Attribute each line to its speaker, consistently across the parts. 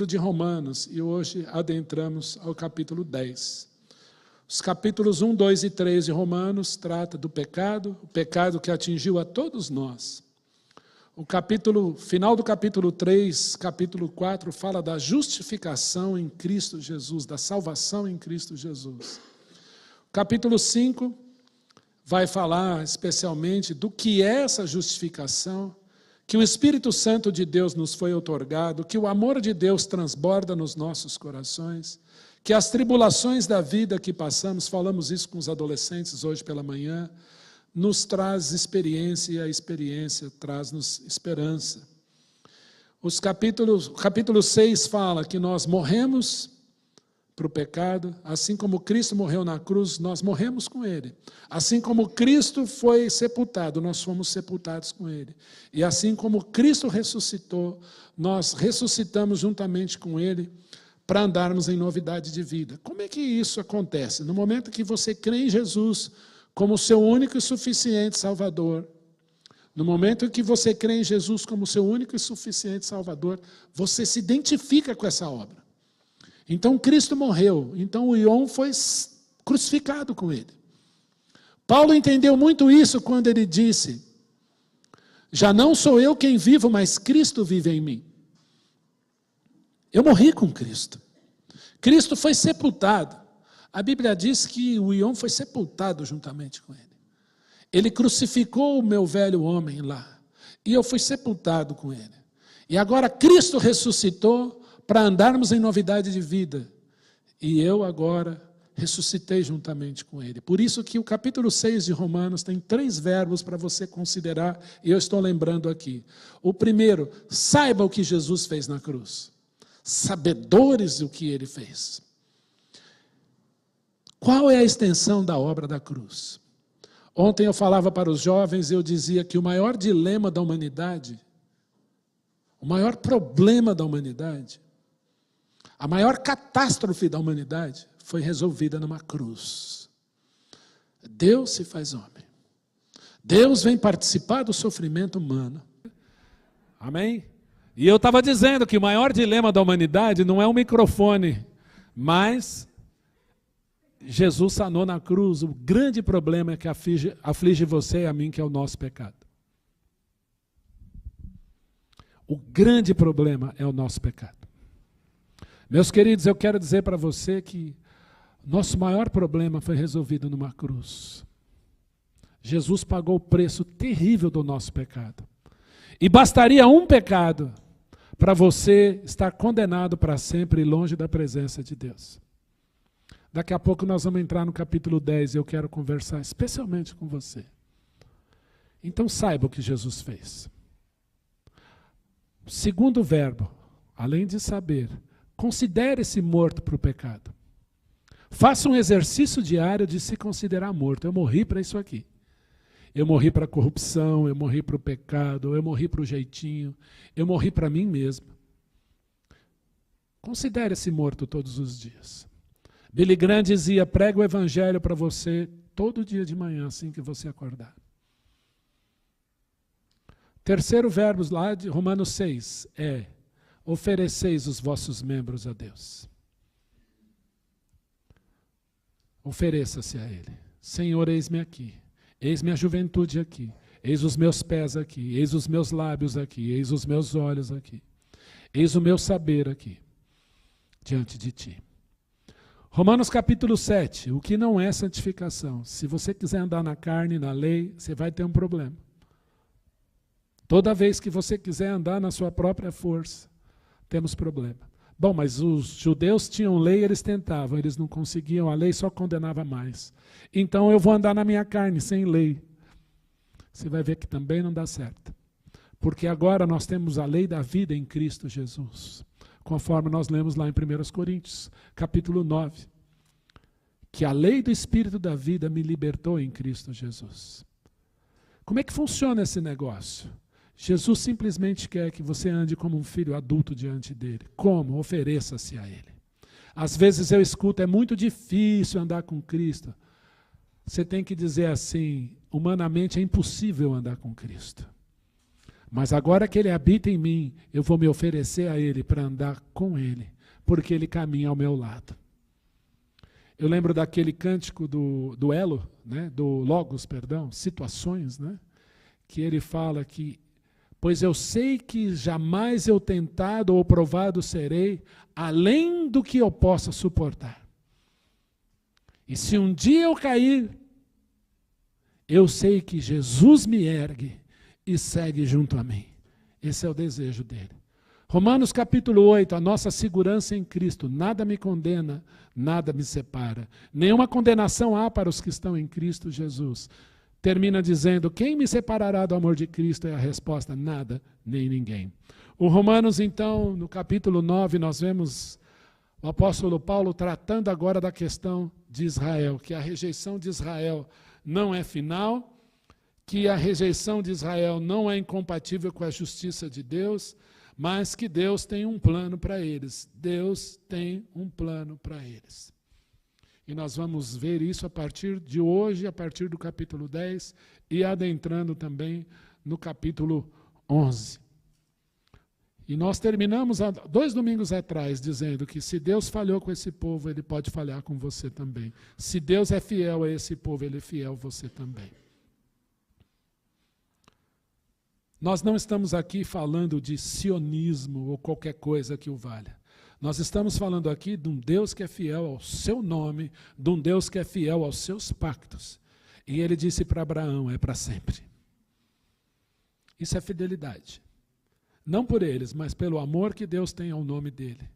Speaker 1: de Romanos, e hoje adentramos ao capítulo 10. Os capítulos 1, 2 e 3 de Romanos trata do pecado, o pecado que atingiu a todos nós. Final do capítulo 3, capítulo 4, fala da justificação em Cristo Jesus, da salvação em Cristo Jesus. O capítulo 5 vai falar especialmente do que é essa justificação, que o Espírito Santo de Deus nos foi outorgado, que o amor de Deus transborda nos nossos corações, que as tribulações da vida que passamos, falamos isso com os adolescentes hoje pela manhã, nos traz experiência e a experiência traz-nos esperança. O capítulo 6 fala que nós morremos para o pecado, assim como Cristo morreu na cruz, nós morremos com Ele. Assim como Cristo foi sepultado, nós fomos sepultados com Ele. E assim como Cristo ressuscitou, nós ressuscitamos juntamente com Ele para andarmos em novidade de vida. Como é que isso acontece? No momento que você crê em Jesus como seu único e suficiente Salvador, no momento que você crê em Jesus como seu único e suficiente Salvador, você se identifica com essa obra. Então Cristo morreu, então o Ion foi crucificado com ele. Paulo entendeu muito isso quando ele disse: já não sou eu quem vivo, mas Cristo vive em mim. Eu morri com Cristo. Cristo foi sepultado. A Bíblia diz que o Ion foi sepultado juntamente com ele. Ele crucificou o meu velho homem lá, e eu fui sepultado com ele. E agora Cristo ressuscitou para andarmos em novidade de vida. E eu agora ressuscitei juntamente com ele. Por isso que o capítulo 6 de Romanos tem 3 verbos para você considerar, e eu estou lembrando aqui. O primeiro, saiba o que Jesus fez na cruz. Sabedores do que ele fez. Qual é a extensão da obra da cruz? Ontem eu falava para os jovens, eu dizia que o maior dilema da humanidade, o maior problema da humanidade, a maior catástrofe da humanidade foi resolvida numa cruz. Deus se faz homem. Deus vem participar do sofrimento humano. Amém? E eu estava dizendo que o maior dilema da humanidade não é um microfone, mas Jesus sanou na cruz. O grande problema é que aflige você e a mim, que é o nosso pecado. O grande problema é o nosso pecado. Meus queridos, eu quero dizer para você que nosso maior problema foi resolvido numa cruz. Jesus pagou o preço terrível do nosso pecado. E bastaria um pecado para você estar condenado para sempre longe da presença de Deus. Daqui a pouco nós vamos entrar no capítulo 10 e eu quero conversar especialmente com você. Então saiba o que Jesus fez. Segundo verbo, além de saber, considere-se morto para o pecado. Faça um exercício diário de se considerar morto. Eu morri para isso aqui. Eu morri para a corrupção, eu morri para o pecado, eu morri para o jeitinho, eu morri para mim mesmo. Considere-se morto todos os dias. Billy Graham dizia: prega o evangelho para você todo dia de manhã, assim que você acordar. Terceiro verbo lá de Romanos 6 é: ofereceis os vossos membros a Deus. Ofereça-se a Ele. Senhor, eis-me aqui. Eis-me a juventude aqui. Eis os meus pés aqui. Eis os meus lábios aqui. Eis os meus olhos aqui. Eis o meu saber aqui, diante de Ti. Romanos capítulo 7. O que não é santificação? Se você quiser andar na carne, na lei, você vai ter um problema. Toda vez que você quiser andar na sua própria força, temos problema. Bom, mas os judeus tinham lei, eles tentavam, eles não conseguiam, a lei só condenava mais. Então eu vou andar na minha carne, sem lei. Você vai ver que também não dá certo. Porque agora nós temos a lei da vida em Cristo Jesus. Conforme nós lemos lá em 1 Coríntios, capítulo 9. Que a lei do Espírito da vida me libertou em Cristo Jesus. Como é que funciona esse negócio? Jesus simplesmente quer que você ande como um filho adulto diante dele. Como? Ofereça-se a ele. Às vezes eu escuto: é muito difícil andar com Cristo. Você tem que dizer assim: humanamente é impossível andar com Cristo. Mas agora que ele habita em mim, eu vou me oferecer a ele para andar com ele, porque ele caminha ao meu lado. Eu lembro daquele cântico do Elo, né, do Logos, perdão, Situações, né, que ele fala que, pois eu sei que jamais eu tentado ou provado serei, além do que eu possa suportar. E se um dia eu cair, eu sei que Jesus me ergue e segue junto a mim. Esse é o desejo dele. Romanos capítulo 8, a nossa segurança em Cristo. Nada me condena, nada me separa. Nenhuma condenação há para os que estão em Cristo Jesus. Termina dizendo, quem me separará do amor de Cristo? É a resposta, nada, nem ninguém. O Romanos, então, no capítulo 9, nós vemos o apóstolo Paulo tratando agora da questão de Israel, que a rejeição de Israel não é final, que a rejeição de Israel não é incompatível com a justiça de Deus, mas que Deus tem um plano para eles. Deus tem um plano para eles. E nós vamos ver isso a partir de hoje, a partir do capítulo 10, e adentrando também no capítulo 11. E nós terminamos 2 domingos atrás dizendo que se Deus falhou com esse povo, Ele pode falhar com você também. Se Deus é fiel a esse povo, Ele é fiel a você também. Nós não estamos aqui falando de sionismo ou qualquer coisa que o valha. Nós estamos falando aqui de um Deus que é fiel ao seu nome, de um Deus que é fiel aos seus pactos. E ele disse para Abraão, é para sempre. Isso é fidelidade. Não por eles, mas pelo amor que Deus tem ao nome dele.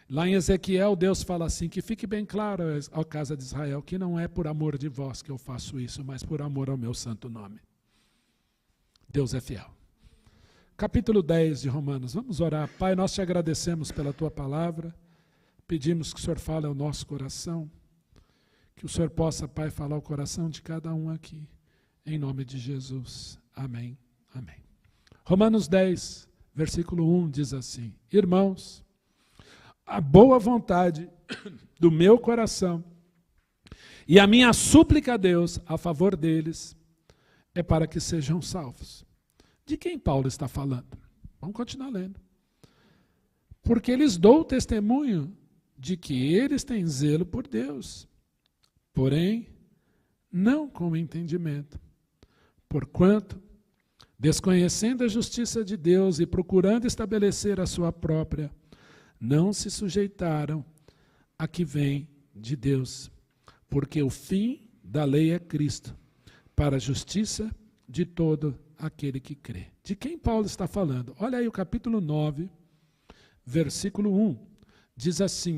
Speaker 1: Lá em Ezequiel, Deus fala assim, que fique bem claro à casa de Israel, que não é por amor de vós que eu faço isso, mas por amor ao meu santo nome. Deus é fiel. Capítulo 10 de Romanos, vamos orar. Pai, nós te agradecemos pela tua palavra, pedimos que o Senhor fale ao nosso coração, que o Senhor possa, Pai, falar ao coração de cada um aqui, em nome de Jesus. Amém, amém. Romanos 10, versículo 1 diz assim, irmãos, a boa vontade do meu coração e a minha súplica a Deus a favor deles é para que sejam salvos. De quem Paulo está falando? Vamos continuar lendo. Porque lhes dou testemunho de que eles têm zelo por Deus, porém, não com entendimento. Porquanto, desconhecendo a justiça de Deus e procurando estabelecer a sua própria, não se sujeitaram a que vem de Deus. Porque o fim da lei é Cristo, para a justiça de todo aquele que crê. De quem Paulo está falando? Olha aí o capítulo 9, versículo 1. Diz assim,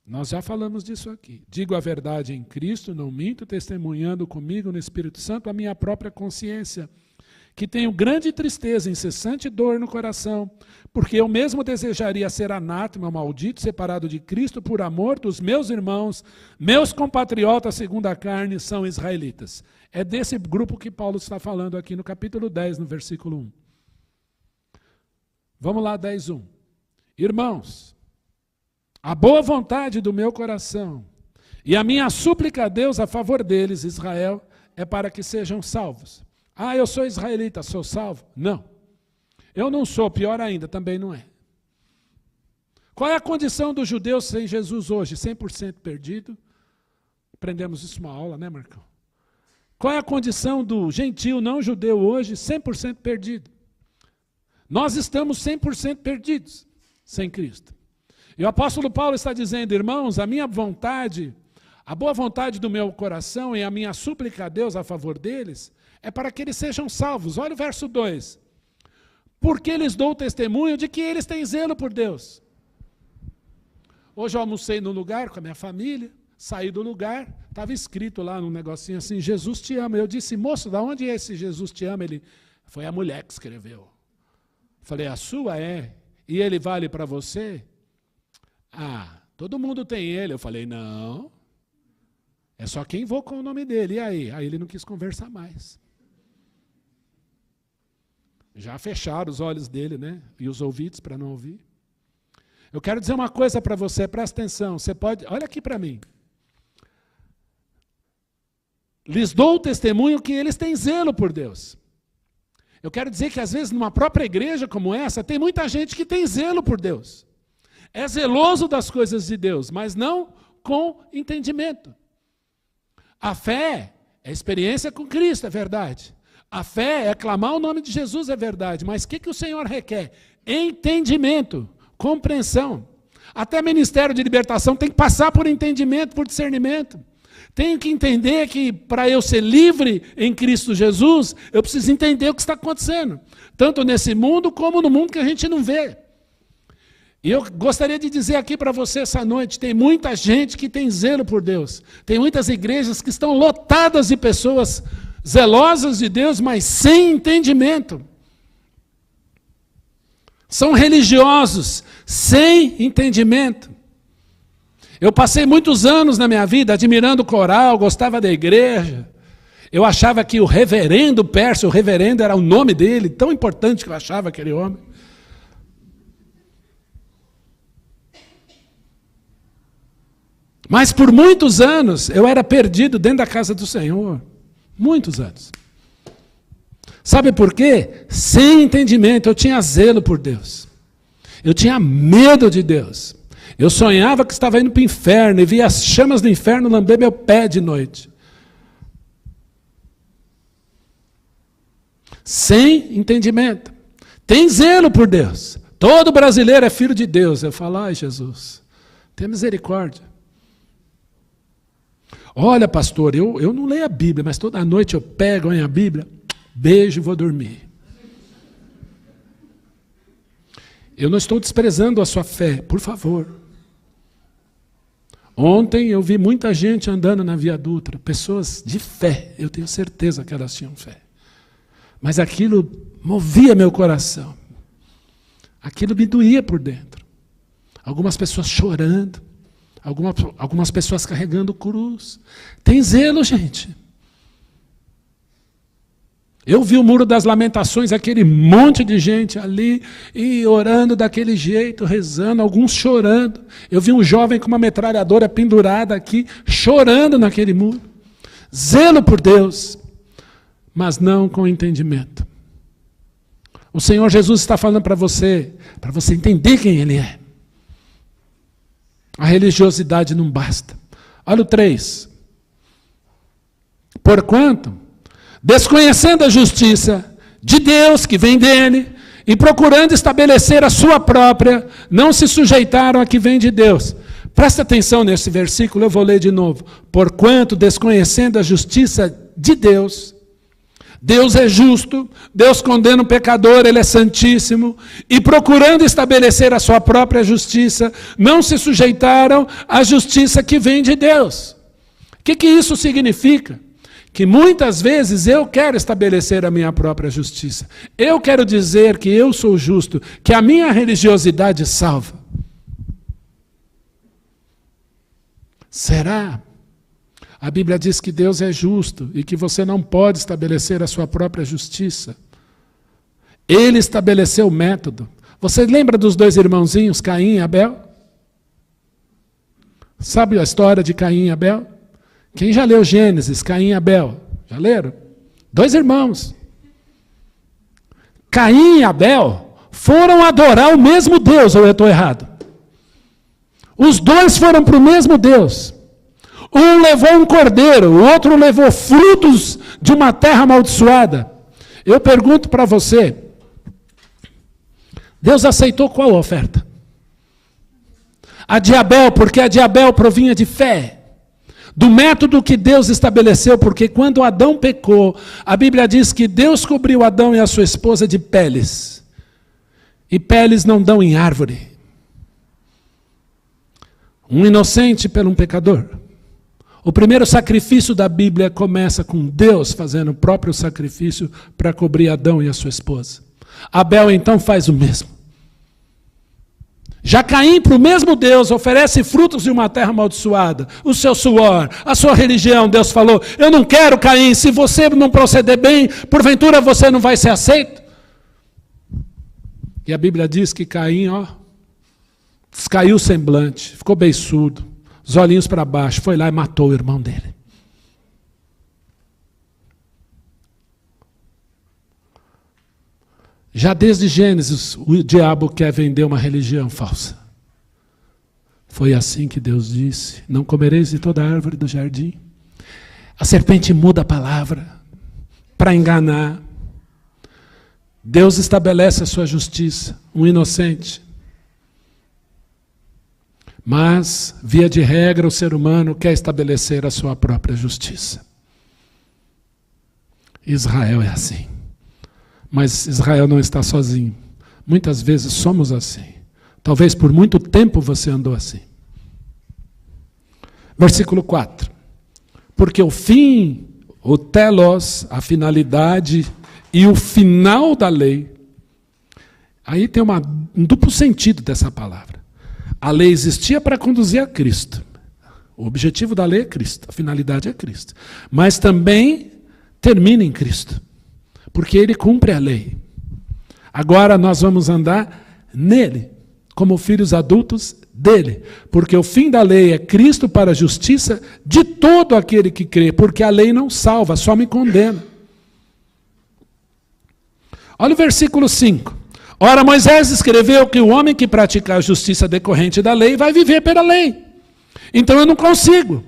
Speaker 1: nós já falamos disso aqui. Digo a verdade em Cristo, não minto, testemunhando comigo no Espírito Santo a minha própria consciência, que tenho grande tristeza, incessante dor no coração, porque eu mesmo desejaria ser anátema, maldito, separado de Cristo por amor dos meus irmãos, meus compatriotas segundo a carne, são israelitas. É desse grupo que Paulo está falando aqui no capítulo 10, no versículo 1. Vamos lá, 10:1. Irmãos, a boa vontade do meu coração e a minha súplica a Deus a favor deles, Israel, é para que sejam salvos. Ah, eu sou israelita, sou salvo? Não. Eu não sou, pior ainda, também não é. Qual é a condição do judeu sem Jesus hoje? 100% perdido. Aprendemos isso numa aula, né, Marcão? Qual é a condição do gentio não judeu hoje? 100% perdido. Nós estamos 100% perdidos sem Cristo. E o apóstolo Paulo está dizendo, irmãos, a minha vontade, a boa vontade do meu coração e a minha súplica a Deus a favor deles, é para que eles sejam salvos. Olha o verso 2. Porque lhes dou testemunho de que eles têm zelo por Deus. Hoje eu almocei no lugar com a minha família, saí do lugar, estava escrito lá num negocinho assim, Jesus te ama. Eu disse, moço, de onde é esse Jesus te ama? Ele, foi a mulher que escreveu. Falei, a sua é? E ele vale para você? Ah, todo mundo tem ele. Eu falei, não, é só quem invoca o nome dele. E aí? Aí ele não quis conversar mais. Já fecharam os olhos dele, né? E os ouvidos para não ouvir. Eu quero dizer uma coisa para você, presta atenção. Você pode, olha aqui para mim. Lhes dou o testemunho que eles têm zelo por Deus. Eu quero dizer que às vezes numa própria igreja como essa, tem muita gente que tem zelo por Deus. É zeloso das coisas de Deus, mas não com entendimento. A fé é experiência com Cristo, é verdade. A fé é clamar o nome de Jesus, é verdade. Mas o que o Senhor requer? Entendimento, compreensão. Até ministério de libertação tem que passar por entendimento, por discernimento. Tenho que entender que para eu ser livre em Cristo Jesus, eu preciso entender o que está acontecendo. Tanto nesse mundo como no mundo que a gente não vê. E eu gostaria de dizer aqui para você essa noite, tem muita gente que tem zelo por Deus. Tem muitas igrejas que estão lotadas de pessoas zelosas de Deus, mas sem entendimento. São religiosos, sem entendimento. Eu passei muitos anos na minha vida admirando o coral, gostava da igreja. Eu achava que o reverendo Pércio, o reverendo era o nome dele, tão importante que eu achava aquele homem. Mas por muitos anos eu era perdido dentro da casa do Senhor. Muitos anos. Sabe por quê? Sem entendimento, eu tinha zelo por Deus. Eu tinha medo de Deus. Eu sonhava que estava indo para o inferno e via as chamas do inferno lamber meu pé de noite. Sem entendimento. Tem zelo por Deus. Todo brasileiro é filho de Deus. Eu falo, ai Jesus, tenha misericórdia. Olha, pastor, eu não leio a Bíblia, mas toda noite eu pego a Bíblia, beijo e vou dormir. Eu não estou desprezando a sua fé, por favor. Ontem eu vi muita gente andando na Via Dutra, pessoas de fé, eu tenho certeza que elas tinham fé. Mas aquilo movia meu coração. Aquilo me doía por dentro. Algumas pessoas chorando, algumas pessoas carregando cruz. Tem zelo, gente. Eu vi o Muro das Lamentações, aquele monte de gente ali, e orando daquele jeito, rezando, alguns chorando. Eu vi um jovem com uma metralhadora pendurada aqui, chorando naquele muro. Zelo por Deus, mas não com entendimento. O Senhor Jesus está falando para você entender quem Ele é. A religiosidade não basta. Olha o 3. Porquanto, desconhecendo a justiça de Deus que vem dele, e procurando estabelecer a sua própria, não se sujeitaram a que vem de Deus. Presta atenção nesse versículo, eu vou ler de novo. Porquanto, desconhecendo a justiça de Deus, Deus é justo, Deus condena o pecador, Ele é santíssimo, e procurando estabelecer a sua própria justiça, não se sujeitaram à justiça que vem de Deus. O que isso significa? Que muitas vezes eu quero estabelecer a minha própria justiça. Eu quero dizer que eu sou justo, que a minha religiosidade salva. Será? A Bíblia diz que Deus é justo e que você não pode estabelecer a sua própria justiça. Ele estabeleceu o método. Você lembra dos dois irmãozinhos, Caim e Abel? Sabe a história de Caim e Abel? Quem já leu Gênesis, Caim e Abel? Já leram? Dois irmãos. Caim e Abel foram adorar o mesmo Deus, ou eu estou errado? Os dois foram para o mesmo Deus. Um levou um cordeiro, o outro levou frutos de uma terra amaldiçoada. Eu pergunto para você, Deus aceitou qual oferta? A de Abel, porque a de Abel provinha de fé. Do método que Deus estabeleceu, porque quando Adão pecou, a Bíblia diz que Deus cobriu Adão e a sua esposa de peles. E peles não dão em árvore. Um inocente pelo um pecador. O primeiro sacrifício da Bíblia começa com Deus fazendo o próprio sacrifício para cobrir Adão e a sua esposa. Abel então faz o mesmo. Já Caim, para o mesmo Deus, oferece frutos de uma terra amaldiçoada. O seu suor, a sua religião. Deus falou, eu não quero, Caim, se você não proceder bem, porventura você não vai ser aceito. E a Bíblia diz que Caim, descaiu o semblante, ficou beiçudo, os olhinhos para baixo, foi lá e matou o irmão dele. Já desde Gênesis, o diabo quer vender uma religião falsa. Foi assim que Deus disse: não comereis de toda árvore do jardim. A serpente muda a palavra para enganar. Deus estabelece a sua justiça, um inocente. Mas, via de regra, o ser humano quer estabelecer a sua própria justiça. Israel é assim. Mas Israel não está sozinho. Muitas vezes somos assim. Talvez por muito tempo você andou assim. Versículo 4. Porque o fim, o telos, a finalidade e o final da lei. Aí tem um duplo sentido dessa palavra. A lei existia para conduzir a Cristo. O objetivo da lei é Cristo, a finalidade é Cristo. Mas também termina em Cristo, porque Ele cumpre a lei. Agora nós vamos andar nele, como filhos adultos dele, porque o fim da lei é Cristo para a justiça de todo aquele que crê, porque a lei não salva, só me condena. Olha o versículo 5. Ora, Moisés escreveu que o homem que pratica a justiça decorrente da lei vai viver pela lei. Então eu não consigo.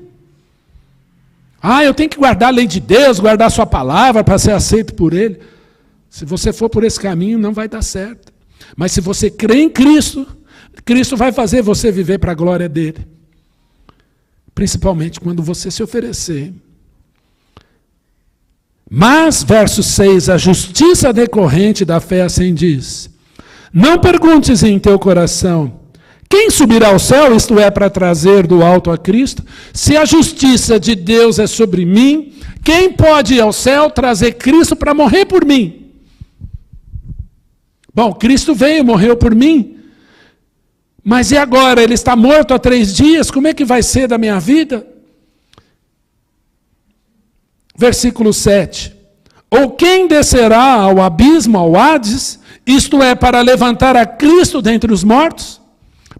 Speaker 1: Eu tenho que guardar a lei de Deus, guardar a sua palavra para ser aceito por Ele. Se você for por esse caminho, não vai dar certo. Mas se você crê em Cristo, Cristo vai fazer você viver para a glória dEle. Principalmente quando você se oferecer. Mas, verso 6, a justiça decorrente da fé assim diz: não perguntes em teu coração, quem subirá ao céu, isto é, para trazer do alto a Cristo? Se a justiça de Deus é sobre mim, quem pode ir ao céu trazer Cristo para morrer por mim? Bom, Cristo veio, morreu por mim. Mas e agora? Ele está morto há 3 dias, como é que vai ser da minha vida? Versículo 7. Ou quem descerá ao abismo, ao Hades, isto é, para levantar a Cristo dentre os mortos?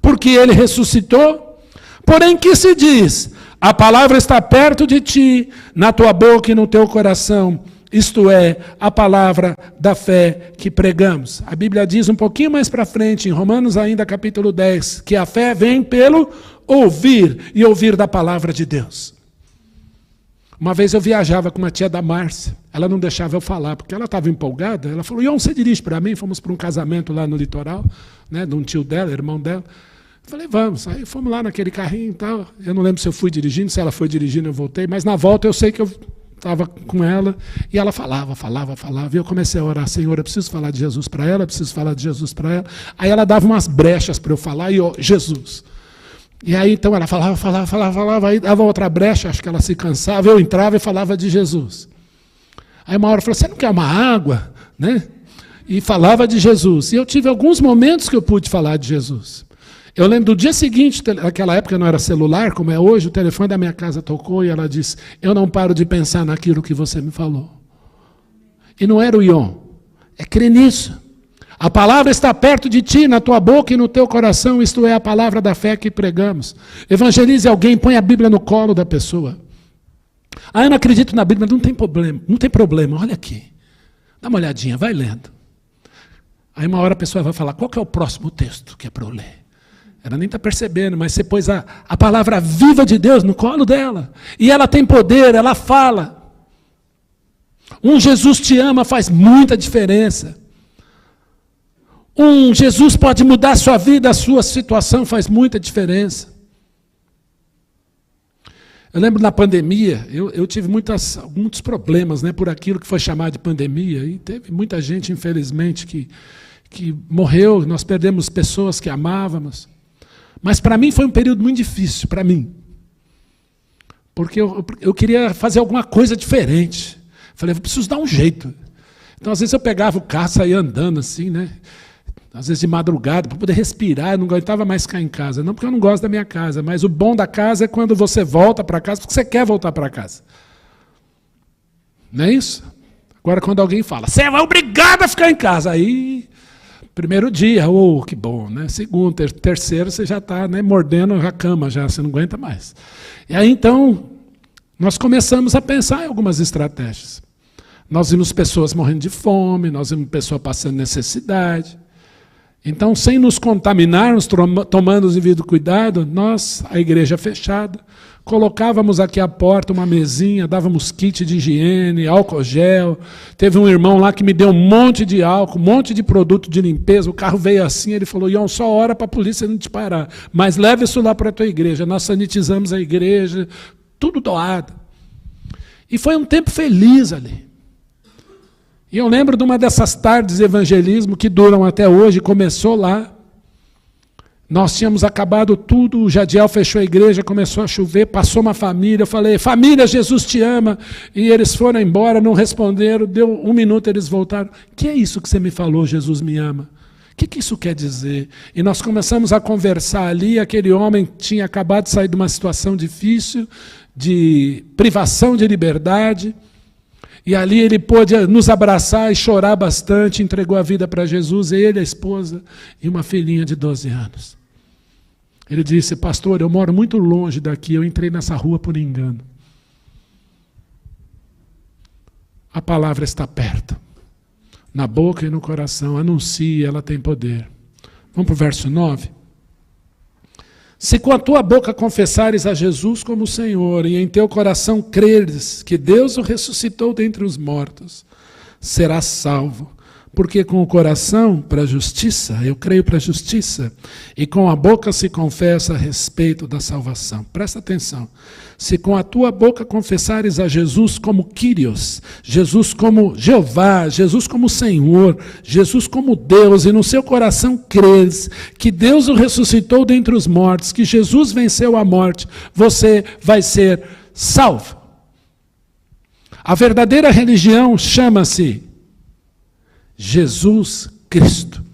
Speaker 1: Porque Ele ressuscitou. Porém, que se diz? A palavra está perto de ti, na tua boca e no teu coração. Isto é, a palavra da fé que pregamos. A Bíblia diz um pouquinho mais para frente, em Romanos ainda capítulo 10, que a fé vem pelo ouvir, e ouvir da palavra de Deus. Uma vez eu viajava com uma tia da Márcia, ela não deixava eu falar, porque ela estava empolgada, ela falou: Ion, você dirige para mim? Fomos para um casamento lá no litoral, né, de um tio dela, irmão dela. Eu falei: vamos. Aí fomos lá naquele carrinho e tal, eu não lembro se eu fui dirigindo, se ela foi dirigindo eu voltei, mas na volta eu sei que eu estava com ela, e ela falava, e eu comecei a orar: Senhor, eu preciso falar de Jesus para ela, eu preciso falar de Jesus para ela. Aí ela dava umas brechas para eu falar, e eu: Jesus. E aí então ela falava, aí dava outra brecha, acho que ela se cansava, eu entrava e falava de Jesus. Aí uma hora falou: você não quer uma água? Né? E falava de Jesus. E eu tive alguns momentos que eu pude falar de Jesus. Eu lembro do dia seguinte, naquela época não era celular, como é hoje, o telefone da minha casa tocou e ela disse: eu não paro de pensar naquilo que você me falou. E não era o Ion, é crer nisso. A palavra está perto de ti, na tua boca e no teu coração, isto é, a palavra da fé que pregamos. Evangelize alguém, põe a Bíblia no colo da pessoa. Eu não acredito na Bíblia, não tem problema, olha aqui. Dá uma olhadinha, vai lendo. Aí uma hora a pessoa vai falar: qual que é o próximo texto que é para eu ler? Ela nem está percebendo, mas você pôs a palavra viva de Deus no colo dela. E ela tem poder, ela fala. Um Jesus te ama faz muita diferença. Um Jesus pode mudar a sua vida, a sua situação faz muita diferença. Eu lembro na pandemia, eu tive muitos problemas, né, por aquilo que foi chamado de pandemia. E teve muita gente, infelizmente, que morreu, nós perdemos pessoas que amávamos. Mas para mim foi um período muito difícil, para mim. Porque eu queria fazer alguma coisa diferente. Falei: eu preciso dar um jeito. Então, às vezes, eu pegava o carro, saía andando assim, né? Às vezes de madrugada, para poder respirar, eu não aguentava mais ficar em casa. Não porque eu não gosto da minha casa, mas o bom da casa é quando você volta para casa, porque você quer voltar para casa. Não é isso? Agora, quando alguém fala: você é obrigado a ficar em casa, aí, primeiro dia, que bom, né? Segundo, terceiro, você já está, né, mordendo a cama, já, você não aguenta mais. E aí, então, nós começamos a pensar em algumas estratégias. Nós vimos pessoas morrendo de fome, nós vimos pessoas passando necessidade. Então, sem nos contaminarmos, tomando o devido cuidado, nós, a igreja fechada, colocávamos aqui à porta uma mesinha, dávamos kit de higiene, álcool gel. Teve um irmão lá que me deu um monte de álcool, um monte de produto de limpeza. O carro veio assim, ele falou, Ion, só ora para a polícia não te parar. Mas leva isso lá para a tua igreja. Nós sanitizamos a igreja, tudo doado. E foi um tempo feliz ali. E eu lembro de uma dessas tardes de evangelismo que duram até hoje, começou lá. Nós tínhamos acabado tudo, o Jadiel fechou a igreja, começou a chover, passou uma família, eu falei, família, Jesus te ama. E eles foram embora, não responderam, deu 1 minuto, eles voltaram. Que é isso que você me falou, Jesus me ama? O que isso quer dizer? E nós começamos a conversar ali, aquele homem tinha acabado de sair de uma situação difícil, de privação de liberdade, e ali ele pôde nos abraçar e chorar bastante, entregou a vida para Jesus, ele, a esposa e uma filhinha de 12 anos. Ele disse, pastor, eu moro muito longe daqui, eu entrei nessa rua por engano. A palavra está perto, na boca e no coração, anuncie, ela tem poder. Vamos para o verso 9? Se com a tua boca confessares a Jesus como Senhor, e em teu coração creres que Deus o ressuscitou dentre os mortos, serás salvo. Porque com o coração para a justiça, eu creio para a justiça, e com a boca se confessa a respeito da salvação. Presta atenção. Se com a tua boca confessares a Jesus como Kyrios, Jesus como Jeová, Jesus como Senhor, Jesus como Deus, e no seu coração creres que Deus o ressuscitou dentre os mortos, que Jesus venceu a morte, você vai ser salvo. A verdadeira religião chama-se Jesus Cristo.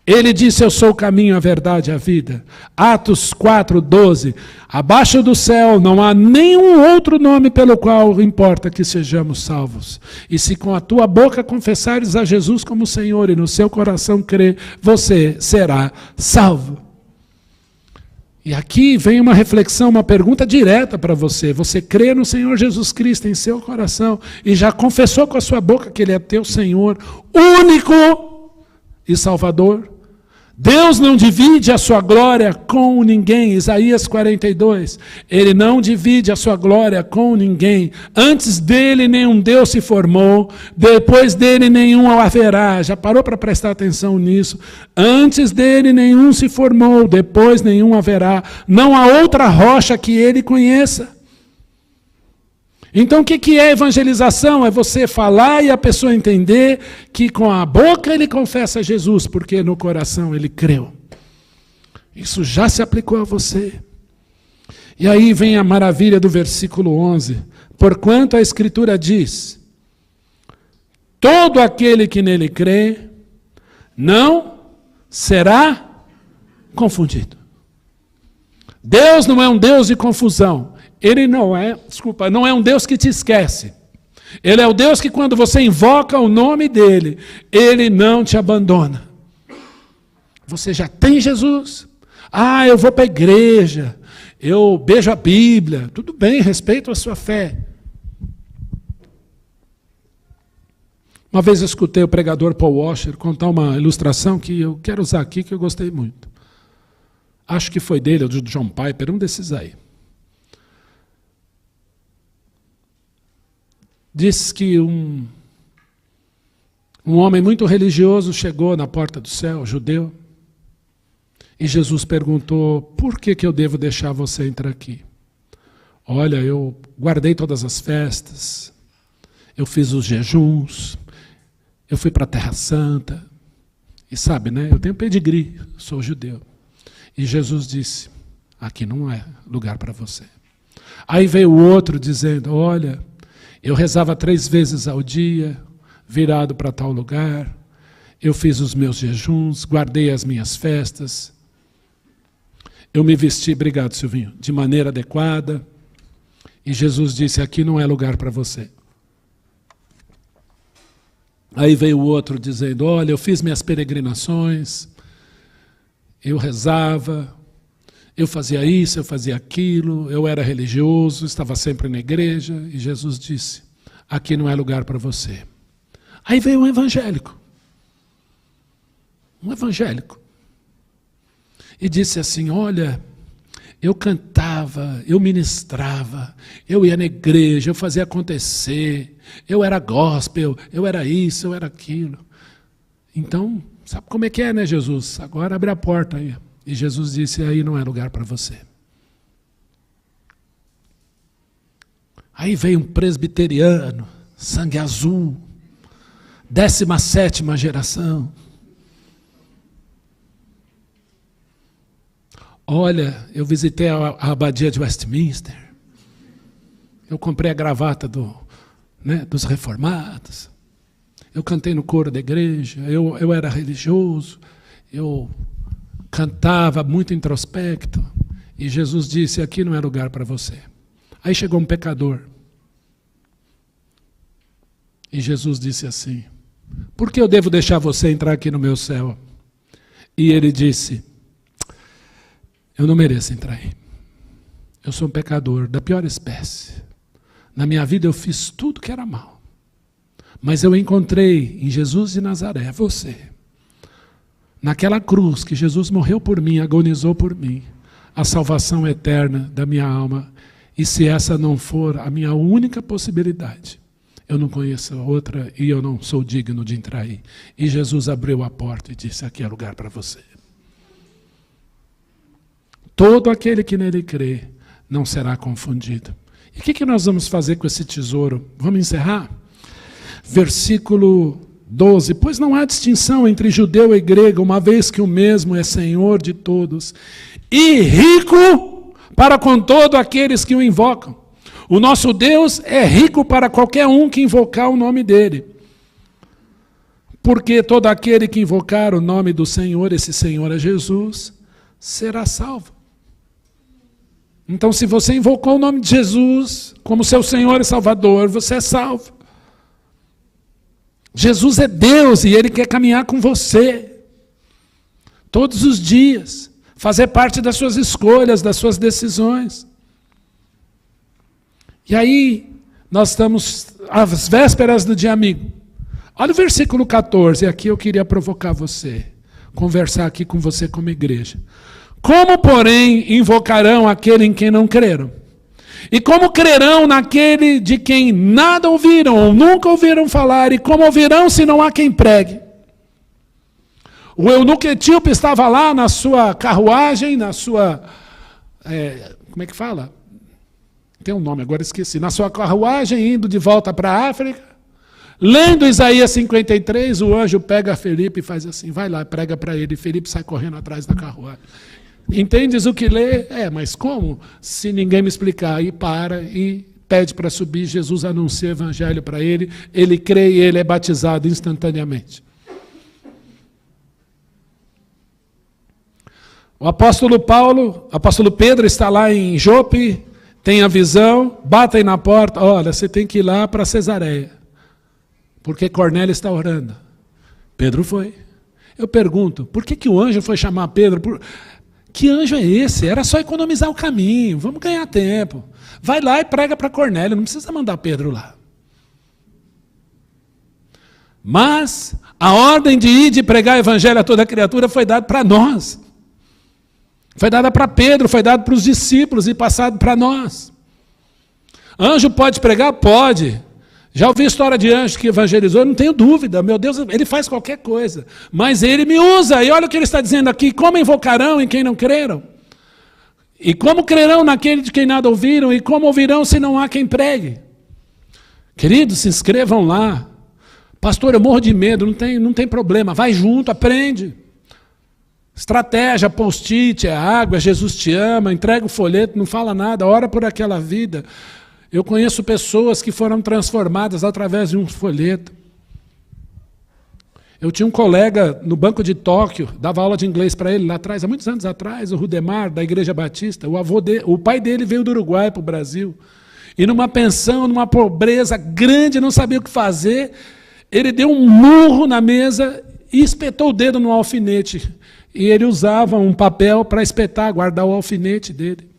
Speaker 1: Ele disse, eu sou o caminho, a verdade e a vida. Atos 4:12. Abaixo do céu não há nenhum outro nome pelo qual importa que sejamos salvos. E se com a tua boca confessares a Jesus como Senhor e no seu coração crer, você será salvo. E aqui vem uma reflexão, uma pergunta direta para você. Você crê no Senhor Jesus Cristo em seu coração e já confessou com a sua boca que Ele é teu Senhor, único e Salvador? Deus não divide a sua glória com ninguém. Isaías 42. Ele não divide a sua glória com ninguém. Antes dele nenhum Deus se formou, depois dele nenhum haverá. Já parou para prestar atenção nisso? Antes dele nenhum se formou, depois nenhum haverá. Não há outra rocha que ele conheça. Então o que é evangelização? É você falar e a pessoa entender que com a boca ele confessa Jesus, porque no coração ele creu. Isso já se aplicou a você. E aí vem a maravilha do versículo 11. Porquanto a Escritura diz, todo aquele que nele crê, não será confundido. Deus não é um Deus de confusão. Ele não é um Deus que te esquece. Ele é o Deus que quando você invoca o nome dele, ele não te abandona. Você já tem Jesus? Ah, eu vou para a igreja, eu beijo a Bíblia. Tudo bem, respeito a sua fé. Uma vez eu escutei o pregador Paul Washer contar uma ilustração que eu quero usar aqui, que eu gostei muito. Acho que foi dele, ou do John Piper, um desses aí. Diz que um homem muito religioso chegou na porta do céu, judeu, e Jesus perguntou, por que eu devo deixar você entrar aqui? Olha, eu guardei todas as festas, eu fiz os jejuns, eu fui para a Terra Santa, e sabe, né? Eu tenho pedigree, sou judeu. E Jesus disse, aqui não é lugar para você. Aí veio o outro dizendo, olha, eu rezava 3 vezes ao dia, virado para tal lugar, eu fiz os meus jejuns, guardei as minhas festas, eu me vesti, obrigado Silvinho, de maneira adequada, e Jesus disse, aqui não é lugar para você. Aí veio o outro dizendo, olha, eu fiz minhas peregrinações, eu rezava, eu fazia isso, eu fazia aquilo, eu era religioso, estava sempre na igreja, e Jesus disse, aqui não é lugar para você. Aí veio um evangélico. E disse assim, olha, eu cantava, eu ministrava, eu ia na igreja, eu fazia acontecer, eu era gospel, eu era isso, eu era aquilo. Então, sabe como é que é, né, Jesus? Agora abre a porta aí. E Jesus disse, aí não é lugar para você. Aí veio um presbiteriano, sangue azul, 17ª geração. Olha, eu visitei a abadia de Westminster, eu comprei a gravata dos reformados, eu cantei no coro da igreja, eu era religioso, eu cantava muito introspecto, e Jesus disse, aqui não é lugar para você. Aí chegou um pecador, e Jesus disse assim, por que eu devo deixar você entrar aqui no meu céu? E ele disse, eu não mereço entrar aí. Eu sou um pecador da pior espécie. Na minha vida eu fiz tudo que era mal. Mas eu encontrei em Jesus de Nazaré, você. Naquela cruz que Jesus morreu por mim, agonizou por mim. A salvação eterna da minha alma. E se essa não for a minha única possibilidade, eu não conheço outra e eu não sou digno de entrar aí. E Jesus abriu a porta e disse, aqui é lugar para você. Todo aquele que nele crê não será confundido. E o que nós vamos fazer com esse tesouro? Vamos encerrar? Versículo 12. Pois não há distinção entre judeu e grego, uma vez que o mesmo é Senhor de todos, e rico para com todos aqueles que o invocam. O nosso Deus é rico para qualquer um que invocar o nome dele. Porque todo aquele que invocar o nome do Senhor, esse Senhor é Jesus, será salvo. Então, se você invocou o nome de Jesus como seu Senhor e Salvador, você é salvo. Jesus é Deus e Ele quer caminhar com você. Todos os dias. Fazer parte das suas escolhas, das suas decisões. E aí, nós estamos às vésperas do dia amigo. Olha o versículo 14, aqui eu queria provocar você. Conversar aqui com você como igreja. Como, porém, invocarão aquele em quem não creram? E como crerão naquele de quem nada ouviram, ou nunca ouviram falar? E como ouvirão se não há quem pregue? O eunuco etíope estava lá na sua carruagem, na sua... como é que fala? Tem um nome, agora esqueci. Na sua carruagem, indo de volta para a África. Lendo Isaías 53, o anjo pega Felipe e faz assim, vai lá, prega para ele. E Felipe sai correndo atrás da carruagem. Entendes o que lê? Mas como? Se ninguém me explicar. E para e pede para subir. Jesus anuncia o evangelho para ele. Ele crê e ele é batizado instantaneamente. O apóstolo Pedro está lá em Jope, tem a visão, batem na porta. Olha, você tem que ir lá para Cesareia, porque Cornélio está orando. Pedro foi. Eu pergunto, por que o anjo foi chamar Pedro? Que anjo é esse? Era só economizar o caminho, vamos ganhar tempo. Vai lá e prega para Cornélio, não precisa mandar Pedro lá. Mas a ordem de ir de pregar o evangelho a toda criatura foi dada para nós. Foi dada para Pedro, foi dada para os discípulos e passado para nós. Anjo pode pregar? Pode. Já ouvi história de anjo que evangelizou, não tenho dúvida, meu Deus, ele faz qualquer coisa. Mas ele me usa, e olha o que ele está dizendo aqui, como invocarão em quem não creram? E como crerão naquele de quem nada ouviram? E como ouvirão se não há quem pregue? Queridos, se inscrevam lá. Pastor, eu morro de medo, não tem problema, vai junto, aprende. Estratégia, post-it, é água, Jesus te ama, entrega o folheto, não fala nada, ora por aquela vida. Eu conheço pessoas que foram transformadas através de um folheto. Eu tinha um colega no Banco de Tóquio, dava aula de inglês para ele lá atrás, há muitos anos atrás, o Rudemar, da Igreja Batista. O pai dele veio do Uruguai para o Brasil. E numa pensão, numa pobreza grande, não sabia o que fazer, ele deu um murro na mesa e espetou o dedo no alfinete. E ele usava um papel para espetar, guardar o alfinete dele.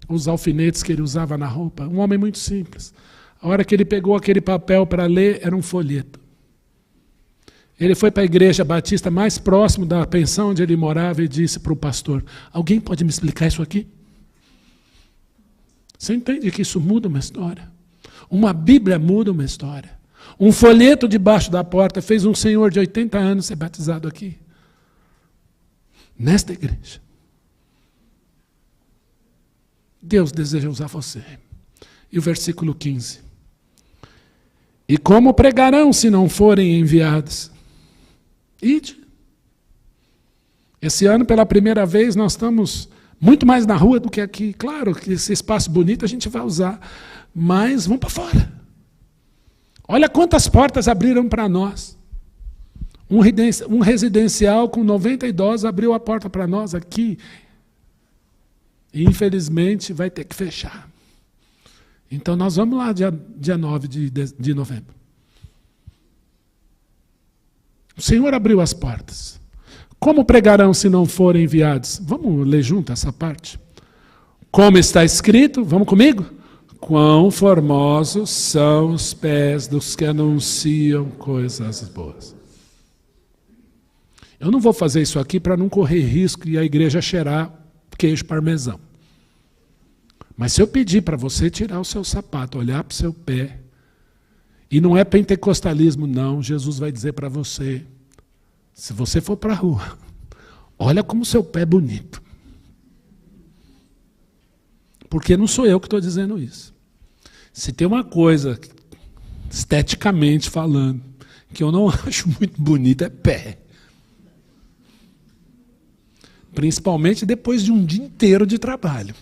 Speaker 1: Os alfinetes que ele usava na roupa. Um homem muito simples. A hora que ele pegou aquele papel para ler, era um folheto. Ele foi para a igreja batista mais próximo da pensão onde ele morava e disse para o pastor: alguém pode me explicar isso aqui? Você entende que isso muda uma história? Uma Bíblia muda uma história. Um folheto debaixo da porta fez um senhor de 80 anos ser batizado aqui. Nesta igreja. Deus deseja usar você. E o versículo 15. E como pregarão se não forem enviados? Ide. Esse ano, pela primeira vez, nós estamos muito mais na rua do que aqui. Claro que esse espaço bonito a gente vai usar, mas vamos para fora. Olha quantas portas abriram para nós. Um residencial com 90 idosos abriu a porta para nós aqui. E, infelizmente, vai ter que fechar. Então, nós vamos lá dia 9 de novembro. O Senhor abriu as portas. Como pregarão se não forem enviados? Vamos ler junto essa parte? Como está escrito, vamos comigo? Quão formosos são os pés dos que anunciam coisas boas. Eu não vou fazer isso aqui para não correr risco e a igreja cheirar queijo parmesão. Mas se eu pedir para você tirar o seu sapato, olhar para o seu pé, e não é pentecostalismo não, Jesus vai dizer para você, se você for para a rua, olha como o seu pé é bonito. Porque não sou eu que estou dizendo isso. Se tem uma coisa, esteticamente falando, que eu não acho muito bonita, é pé. Principalmente depois de um dia inteiro de trabalho.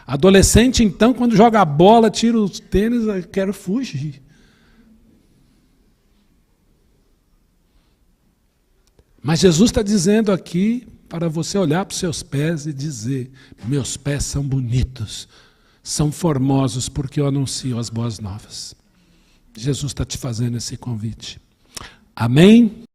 Speaker 1: Adolescente, então, quando joga a bola, tira os tênis, eu quero fugir. Mas Jesus está dizendo aqui para você olhar para os seus pés e dizer: meus pés são bonitos, são formosos porque eu anuncio as boas novas. Jesus está te fazendo esse convite. Amém?